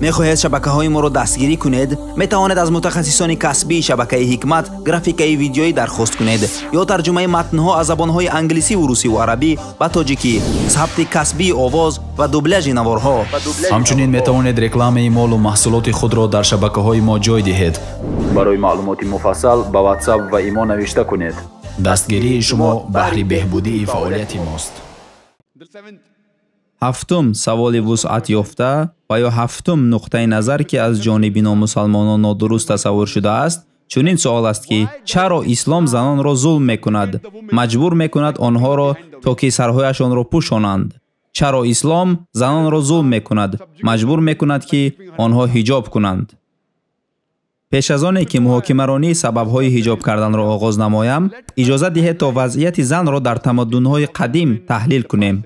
мехоҳед шабакаҳои моро дастгирӣ кунед? метавонед аз мутахассисони касбии шабакаи ҳикмат графикаи видеоӣ дархост кунед ё тарҷумаи матнҳо аз забонҳои англисиву русиву арабӣ ба тоҷикӣ, сабти касбии овоз ва дубляжи наворҳо. ҳамчунин метавонед рекламаи молу маҳсулоти худро дар шабакаҳои мо ҷой диҳед. барои маълумоти муфассал ба WhatsApp ва имо навишта кунед. дастгирии шумо баҳри беҳбудии фаъолияти мост. ҳафтум саволи вусъат ёфта ва ё ҳафтум нуқтаи назар ки аз ҷониби номусалмонон нодуруст тасаввур шудааст, чунин суол аст ки чаро ислом занонро зулм мекунад, маҷбур мекунад онҳоро то ки сарҳояшонро пӯшонанд? чаро ислом занонро зулм мекунад, маҷбур мекунад ки онҳо ҳиҷоб кунанд? пеш аз оне ки муҳокимаронии сабабҳои ҳиҷоб карданро оғоз намоям, иҷозат диҳед то вазъияти занро дар тамаддунҳои қадим таҳлил кунем.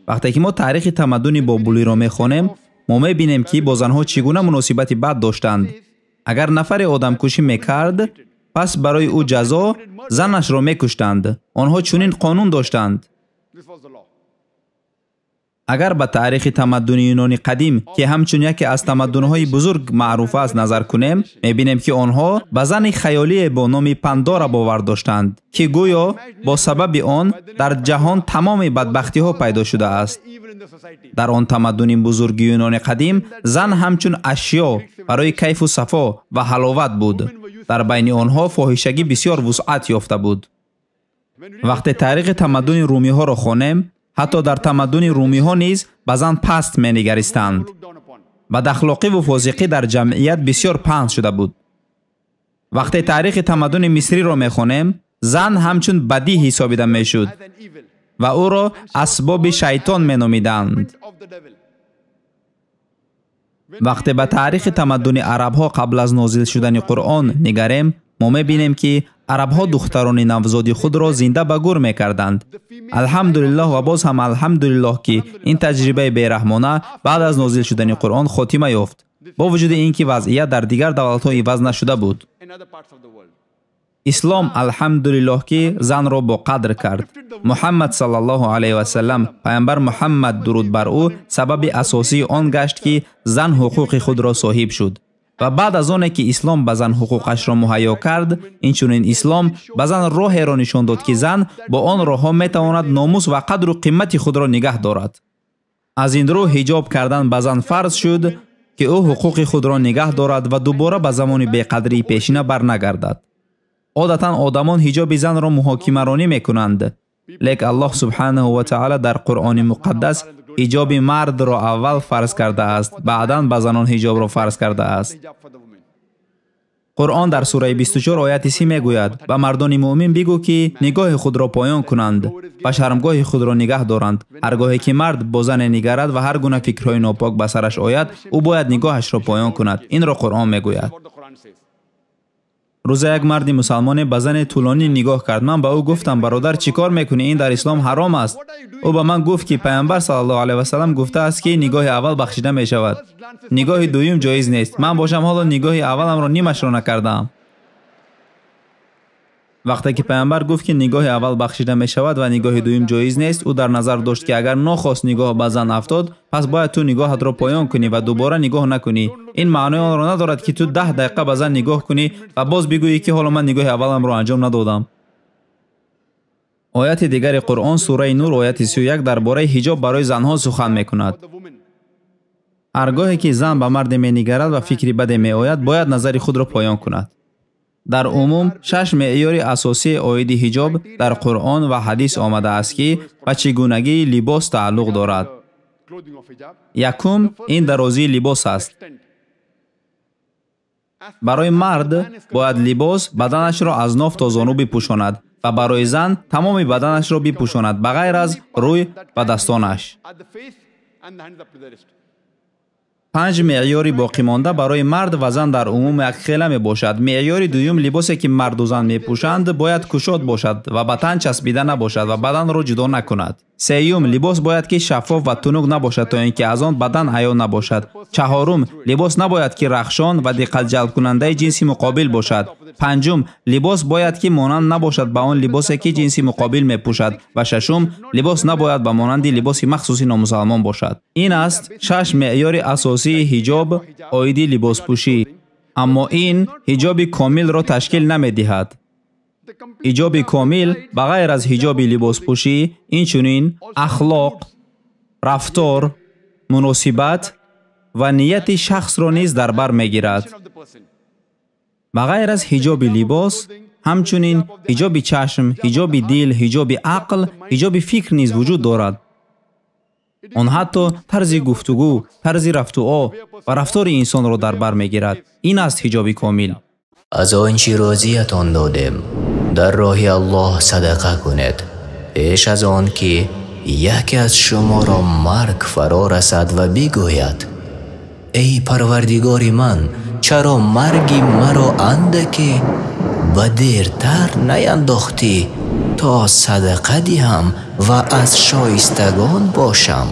вақте ки мо таърихи тамаддуни бобулиро мехонем, мо мебинем ки бо занҳо чӣ гуна муносибати бад доштанд. агар нафаре одамкушӣ мекард, пас барои ӯ ҷазо занашро мекуштанд. онҳо чунин қонун доштанд. агар ба таърихи тамаддуни юнони қадим ки ҳамчун яке аз тамаддунҳои бузург маъруф аст назар кунем, мебинем ки онҳо ба зани хаёлие бо номи Пандора бовар доштанд, ки гӯё бо сабаби он дар ҷаҳон тамоми бадбахтиҳо пайдо шудааст. дар он тамаддуни бузурги юнони қадим зан ҳамчун ашё барои кайфу сафо ва ҳаловат буд. дар байни онҳо фоҳишагӣ бисёр вусъат ёфта буд. вақте таърихи тамаддуни румиҳоро хонем, ҳатто дар тамаддуни румиҳо низ ба зан паст менигаристанд. бадахлоқиву фозиқӣ дар ҷамъият бисёр паҳн шуда буд. вақте таърихи тамаддуни мисриро мехонем, зан ҳамчун бадӣ ҳисобида мешуд ва ӯро асбоби шайтон меномиданд. вақте ба таърихи тамаддуни арабҳо қабл аз нозил шудани Қуръон нигарем, мо мебинем ки арабҳо духтарони навзоди худро зинда ба гур мекарданд. алҳамдулиллоҳ ва боз ҳам алҳамдулиллоҳ ки ин таҷрибаи бераҳмона баъд аз нозил шудани Қуръон хотима ёфт, бо вуҷуди ин ки вазъият дар дигар давлатҳо иваз нашуда буд. ислом алҳамдулиллоҳ ки занро бо қадр кард. муҳаммад саллаллоҳу алайҳи ва саллам, пайғамбар Муҳаммад дуруд бар ӯ, сабаби асосии он гашт ки зан ҳуқуқи худро соҳиб шуд. ва баъд аз оне ки ислом ба зан ҳуқуқашро муҳайё кард, инчунин ислом ба зан роҳеро нишон дод ки зан бо он роҳҳо метавонад номус ва қадру қиммати худро нигаҳ дорад. аз ин рӯ ҳиҷоб кардан ба зан фарз шуд ки ӯ ҳуқуқи худро нигаҳ дорад ва дубора ба замони беқадрии пешина барнагардад. одатан одамон ҳиҷоби занро муҳокимаронӣ мекунанд, лек Аллоҳ субҳанаҳу ва таъола дар Қуръони муқаддас ҳиҷоби мардро аввал фарз кардааст, баъдан ба занон ҳиҷобро фарз кардааст. Қуръон дар сураи 24 ояти 30 мегӯяд: ба мардони муъмин бигӯ ки нигоҳи худро поён кунанд ва шармгоҳи худро нигаҳ доранд. ҳар гоҳе ки мард бо зане нигарад ва ҳар гуна фикрҳои нопок ба сараш ояд, ӯ бояд нигоҳашро поён кунад. инро Қуръон мегӯяд. рӯза як марди мусалмоне ба зане тӯлонӣ нигоҳ кард. ман ба ӯ гуфтам: бародар, чӣ кор мекунӣ? ин дар ислом ҳаром аст. ӯ ба ман гуфт ки пайғамбар саллаллоҳу алайҳи ва саллам гуфтааст ки нигоҳи аввал бахшида мешавад, нигоҳи дуюм ҷоиз нест. ман бошам ҳоло нигоҳи авваламро нимашро накардам. вақте ки пайғамбар гуфт ки нигоҳи аввал бахшида мешавад ва нигоҳи дуюм ҷоиз нест, ӯ дар назар дошт ки агар нохост нигоҳ ба зан афтод, пас бояд ту нигоҳатро поён кунӣ ва дубора нигоҳ накунӣ. ин маънои онро надорад ки ту 10 дақиқа ба зан нигоҳ кунӣ ва боз бигӯӣ ки ҳоло ман нигоҳи авваламро анҷом надодам. ояти дигари Қуръон, сураи Нур, ояти 31 дар бораи ҳиҷоб барои занҳо сухан мекунад. ҳар гоҳе ки зан ба марде менигарад ва фикри баде меояд, бояд назари худро поён кунад. дар умум 6 меъёри асосии оиди ҳиҷоб дар Қуръон ва ҳадис омадааст ки ба чӣ гунагии либос тааллуқ дорад. якум, ин дарозии либос аст. барои мард бояд либос баданашро аз ноф то зону бипӯшонад ва барои зан тамоми баданашро бипӯшонад ба ғайр аз рӯй ва дастонаш. 5 меъёри боқимонда барои мард ва зан дар умум якхела мебошад. меъёри дуюм, либосе ки марду зан мепӯшанд бояд кушод бошад ва ба тан часпида набошад ва баданро ҷудо накунад. сеюм, либос бояд ки шаффоф ва тунук набошад то ин ки аз он бадан аён набошад. чаҳорум, либос набояд ки рахшон ва диққатҷалбкунандаи ҷинси муқобил бошад. панҷум, либос бояд ки монанд набошад ба он либосе ки ҷинси муқобил мепӯшад. ва шашум, либос набояд ба монанди либоси махсуси номусалмон бошад. ин аст 6 меъёри асосии махсуси ҳиҷоб оиди либоспӯшӣ, аммо ин ҳиҷоби комилро ташкил намедиҳад. ҳиҷоби комил ба ғайр аз ҳиҷоби либоспӯшӣ инчунин ахлоқ, рафтор, муносибат ва нияти шахсро низ дар бар мегирад. ба ғайр аз ҳиҷоби либос, ҳамчунин ҳиҷоби чашм, ҳиҷоби дил, ҳиҷоби ақл, ҳиҷоби фикр низ вуҷуд дорад. он ҳатто тарзи гуфтугӯ, тарзи рафтуо ва рафтори инсонро дар бар мегирад. ин аст ҳиҷоби комил. аз он чӣ розиятон додем, дар роҳи Аллоҳ садақа кунед, пеш аз он ки яке аз шуморо марг фаро расад ва бигӯяд: эй парвардигори ман, чаро марги маро андаке ба дертар наяндохтӣ, то садақа диҳам ва аз шоистагон бошам.